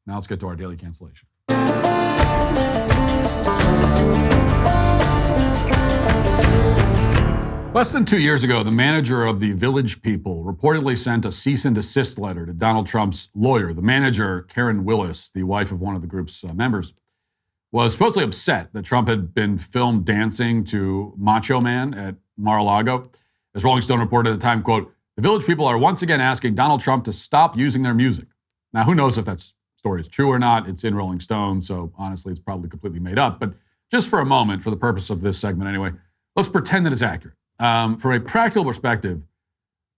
Now let's get to our daily cancellation. Less than 2 years ago, the manager of the Village People reportedly sent a cease and desist letter to Donald Trump's lawyer. The manager, Karen Willis, the wife of one of the group's members, was supposedly upset that Trump had been filmed dancing to Macho Man at Mar-a-Lago. As Rolling Stone reported at the time, quote, "The Village People are once again asking Donald Trump to stop using their music." Now, who knows if that story is true or not? It's in Rolling Stone, so honestly, it's probably completely made up. But just for a moment, for the purpose of this segment anyway, let's pretend that it's accurate. From a practical perspective,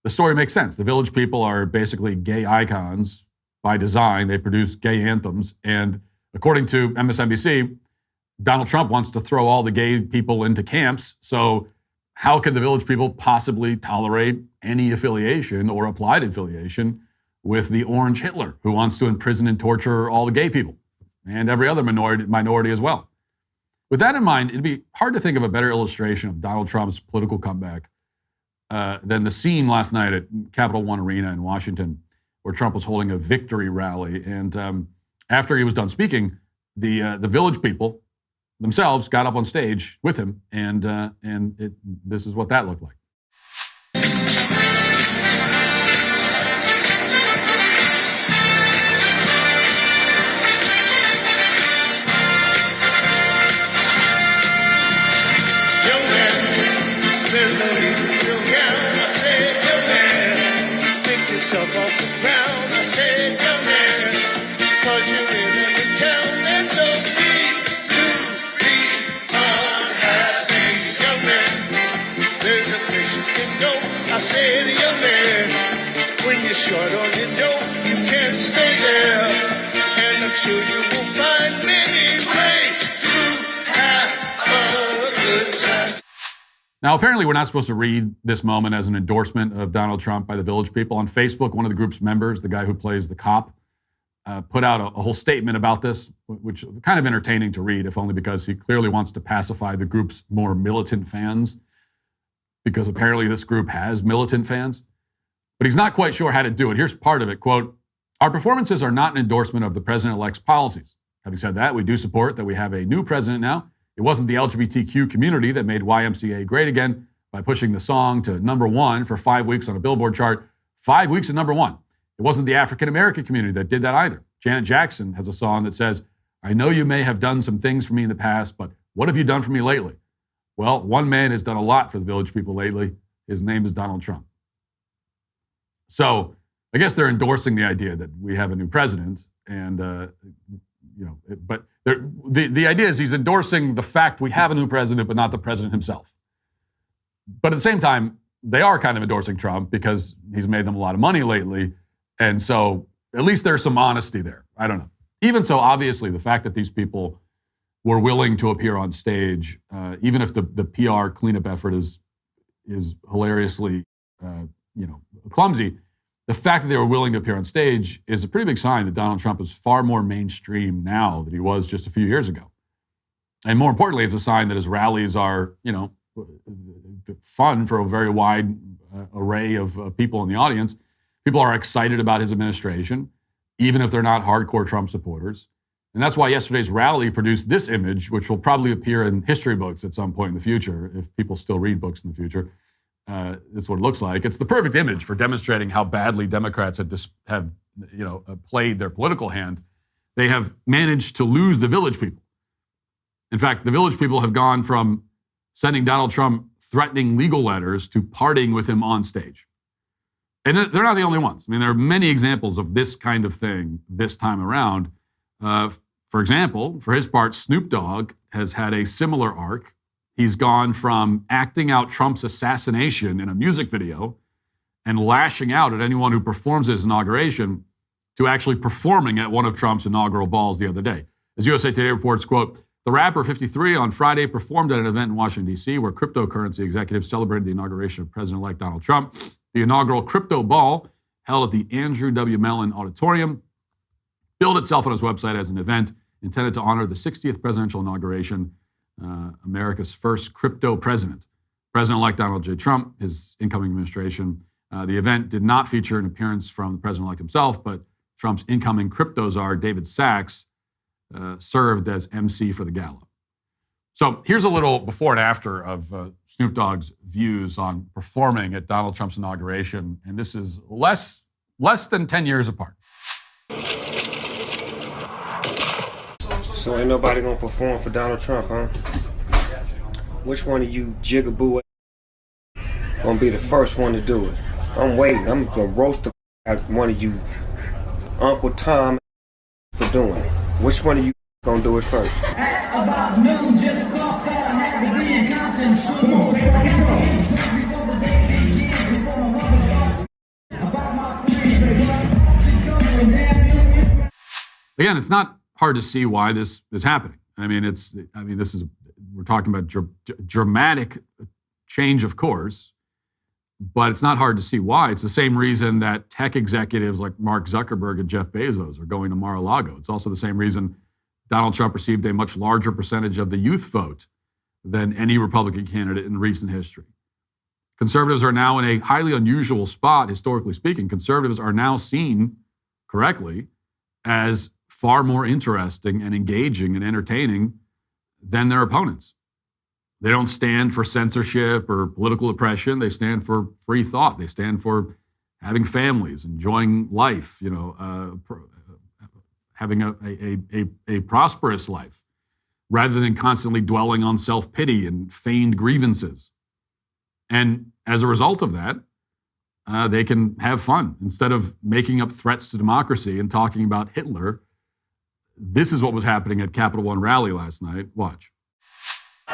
the story makes sense. The Village People are basically gay icons by design. They produce gay anthems. And according to MSNBC, Donald Trump wants to throw all the gay people into camps. So how could the Village People possibly tolerate any affiliation or applied affiliation with the Orange Hitler, who wants to imprison and torture all the gay people and every other minority as well? With that in mind, it'd be hard to think of a better illustration of Donald Trump's political comeback than the scene last night at Capital One Arena in Washington, where Trump was holding a victory rally. And after he was done speaking, the Village People themselves got up on stage with him, and this is what that looked like. Up off the ground, I said, young man, 'cause you're in the town, there's no need to be unhappy. Young man, there's a place you can go. I said, young man, when you're short on your dough, you can stay there, and I'm sure you will find many ways to have a good time. Now, apparently, we're not supposed to read this moment as an endorsement of Donald Trump by the Village People. On Facebook, one of the group's members, the guy who plays the cop, put out a whole statement about this, which is kind of entertaining to read, if only because he clearly wants to pacify the group's more militant fans, because apparently this group has militant fans. But he's not quite sure how to do it. Here's part of it. Quote, "Our performances are not an endorsement of the president-elect's policies. Having said that, we do support that we have a new president now. It wasn't the LGBTQ community that made YMCA great again by pushing the song to #1 for 5 weeks on a Billboard chart. 5 weeks at #1. It wasn't the African-American community that did that either. Janet Jackson has a song that says, 'I know you may have done some things for me in the past, but what have you done for me lately?' Well, one man has done a lot for the Village People lately. His name is Donald Trump." So I guess they're endorsing the idea that we have a new president, and but the idea is he's endorsing the fact we have a new president, but not the president himself. But at the same time, they are kind of endorsing Trump because he's made them a lot of money lately. And so at least there's some honesty there. I don't know. Even so, obviously, the fact that these people were willing to appear on stage, even if the PR cleanup effort is hilariously clumsy, the fact that they were willing to appear on stage is a pretty big sign that Donald Trump is far more mainstream now than he was just a few years ago. And more importantly, it's a sign that his rallies are, fun for a very wide array of people in the audience. People are excited about his administration, even if they're not hardcore Trump supporters. And that's why yesterday's rally produced this image, which will probably appear in history books at some point in the future, if people still read books in the future. That's what it looks like. It's the perfect image for demonstrating how badly Democrats have played their political hand. They have managed to lose the Village People. In fact, the Village People have gone from sending Donald Trump threatening legal letters to partying with him on stage. And they're not the only ones. I mean, there are many examples of this kind of thing this time around. For example, for his part, Snoop Dogg has had a similar arc. He's gone from acting out Trump's assassination in a music video and lashing out at anyone who performs his inauguration to actually performing at one of Trump's inaugural balls the other day. As USA Today reports, quote, "The rapper 53 on Friday performed at an event in Washington, D.C., where cryptocurrency executives celebrated the inauguration of President-elect Donald Trump. The inaugural crypto ball, held at the Andrew W. Mellon Auditorium, billed itself on his website as an event intended to honor the 60th presidential inauguration, America's first crypto president. President-elect Donald J. Trump, his incoming administration. The event did not feature an appearance from the president-elect himself, but Trump's incoming crypto czar, David Sachs, served as MC for the gala. So here's a little before and after of Snoop Dogg's views on performing at Donald Trump's inauguration, and this is less than 10 years apart. So ain't nobody gonna perform for Donald Trump, huh? Which one of you jigaboo gonna be the first one to do it? I'm waiting. I'm gonna roast the out one of you Uncle Tom for doing it. Which one of you gonna do it first? At about noon, just thought that I had to be in Compton soon. Before the day began, before my mother started about my friends, to go and damn. Again, it's not hard to see why this is happening. We're talking about dramatic change of course, but it's not hard to see why. It's the same reason that tech executives like Mark Zuckerberg and Jeff Bezos are going to Mar-a-Lago. It's also the same reason Donald Trump received a much larger percentage of the youth vote than any Republican candidate in recent history. Conservatives are now in a highly unusual spot, historically speaking. Conservatives are now seen correctly as far more interesting and engaging and entertaining than their opponents. They don't stand for censorship or political oppression. They stand for free thought. They stand for having families, enjoying life, having a prosperous life, rather than constantly dwelling on self-pity and feigned grievances. And as a result of that, they can have fun. Instead of making up threats to democracy and talking about Hitler, this is what was happening at Capital One rally last night. Watch.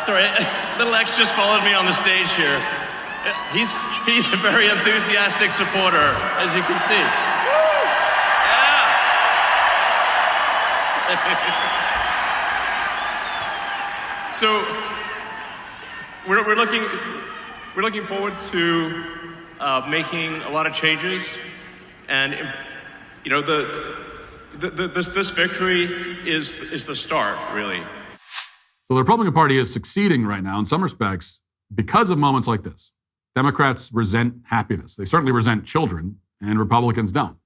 Sorry, little X just followed me on the stage here. He's a very enthusiastic supporter, as you can see. Woo! Yeah. So we're looking forward to making a lot of changes, and this victory is the start, really. So the Republican Party is succeeding right now in some respects because of moments like this. Democrats resent happiness. They certainly resent children, and Republicans don't.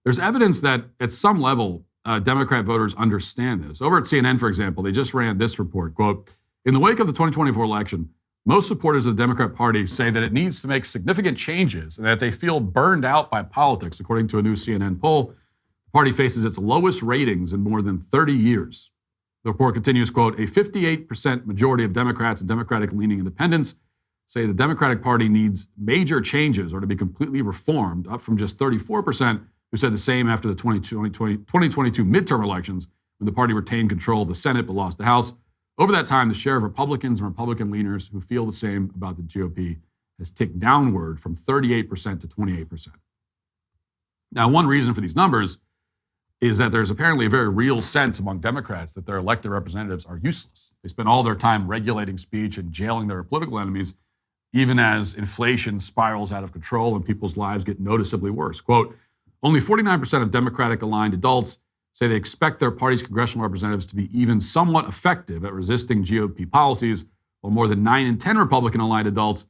There's evidence that at some level, Democrat voters understand this. Over at CNN, for example, they just ran this report, quote, in the wake of the 2024 election, most supporters of the Democrat Party say that it needs to make significant changes and that they feel burned out by politics. According to a new CNN poll, the party faces its lowest ratings in more than 30 years. The report continues, quote, a 58% majority of Democrats and Democratic-leaning independents say the Democratic Party needs major changes or to be completely reformed, up from just 34% who said the same after the 2022 midterm elections when the party retained control of the Senate but lost the House. Over that time, the share of Republicans and Republican leaners who feel the same about the GOP has ticked downward from 38% to 28%. Now, one reason for these numbers is that there's apparently a very real sense among Democrats that their elected representatives are useless. They spend all their time regulating speech and jailing their political enemies, even as inflation spirals out of control and people's lives get noticeably worse. Quote, only 49% of Democratic-aligned adults say they expect their party's congressional representatives to be even somewhat effective at resisting GOP policies, while more than 9 in 10 Republican-aligned adults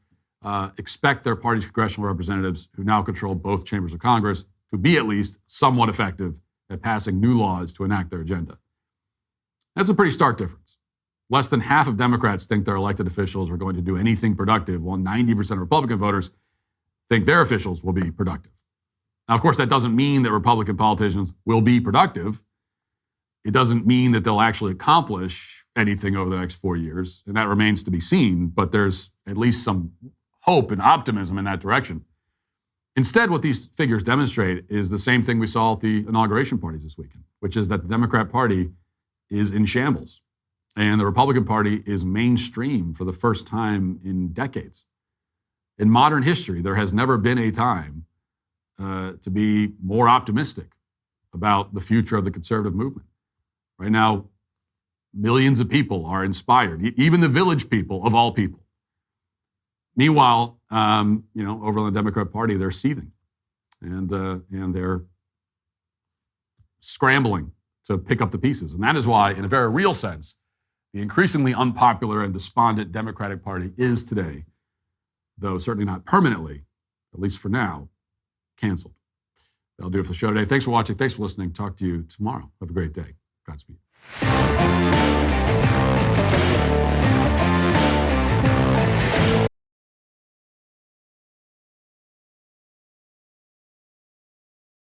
expect their party's congressional representatives, who now control both chambers of Congress, to be at least somewhat effective at passing new laws to enact their agenda. That's a pretty stark difference. Less than half of Democrats think their elected officials are going to do anything productive, while 90% of Republican voters think their officials will be productive. Now, of course, that doesn't mean that Republican politicians will be productive. It doesn't mean that they'll actually accomplish anything over the next 4 years, and that remains to be seen, but there's at least some hope and optimism in that direction. Instead, what these figures demonstrate is the same thing we saw at the inauguration parties this weekend, which is that the Democrat Party is in shambles and the Republican Party is mainstream for the first time in decades. In modern history, there has never been a time to be more optimistic about the future of the conservative movement. Right now, millions of people are inspired, even the village people of all people. Meanwhile, over on the Democrat Party, they're seething, and they're scrambling to pick up the pieces. And that is why, in a very real sense, the increasingly unpopular and despondent Democratic Party is today, though certainly not permanently, at least for now, canceled. That'll do it for the show today. Thanks for watching. Thanks for listening. Talk to you tomorrow. Have a great day. Godspeed.